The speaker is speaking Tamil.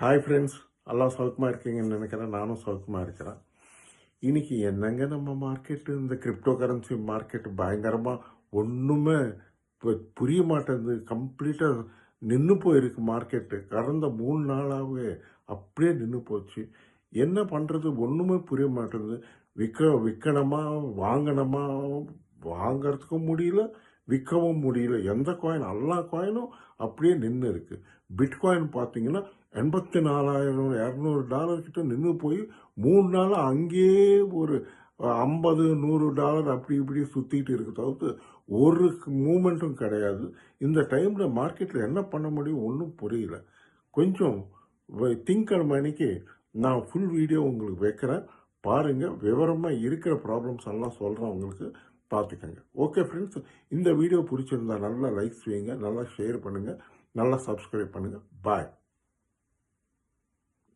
ஹாய் ஃப்ரெண்ட்ஸ், எல்லாம் சௌக்கியமாக இருக்கீங்கன்னு நினைக்கிறேன். நானும் சௌக்கியமாக இருக்கிறேன். இன்னைக்கு என்னங்க நம்ம மார்க்கெட்டு, இந்த கிரிப்டோ கரன்சி மார்க்கெட்டு பயங்கரமாக ஒன்றுமே இப்போ புரிய மாட்டேங்குது. கம்ப்ளீட்டாக நின்று போயிருக்கு மார்க்கெட்டு. கடந்த 3 நாளாகவே அப்படியே நின்று போச்சு. என்ன பண்ணுறது ஒன்றுமே புரிய மாட்டேங்குது. விற்கணுமா, வாங்கணுமா, வாங்கிறதுக்கும் முடியல, விற்கவும் முடியல. எந்த காயின், எல்லா காயினும் அப்படியே நின்று இருக்கு. பிட்காயின் பார்த்தீங்கன்னா 84,200 கிட்ட நின்று போய் 3 நாள் அங்கேயே ஒரு 50 $100 அப்படி இப்படி சுற்றிட்டு இருக்கு தவிர்த்து ஒரு மூமெண்ட்டும் கிடையாது. இந்த டைமில் மார்க்கெட்டில் என்ன பண்ண முடியும் ஒன்றும் புரியல. கொஞ்சம் திங்கக்கிழமை அன்னைக்கு நான் ஃபுல் வீடியோ உங்களுக்கு வைக்கிறேன். பாருங்கள், விவரமாக இருக்கிற ப்ராப்ளம்ஸ் எல்லாம் சொல்கிறேன் உங்களுக்கு, பார்த்துக்கங்க. ஓகே ஃப்ரெண்ட்ஸ், இந்த வீடியோ பிடிச்சிருந்தா நல்லா லைக்ஸ் வைங்க, நல்லா ஷேர் பண்ணுங்கள், நல்லா சப்ஸ்கிரைப் பண்ணுங்கள். பாய்.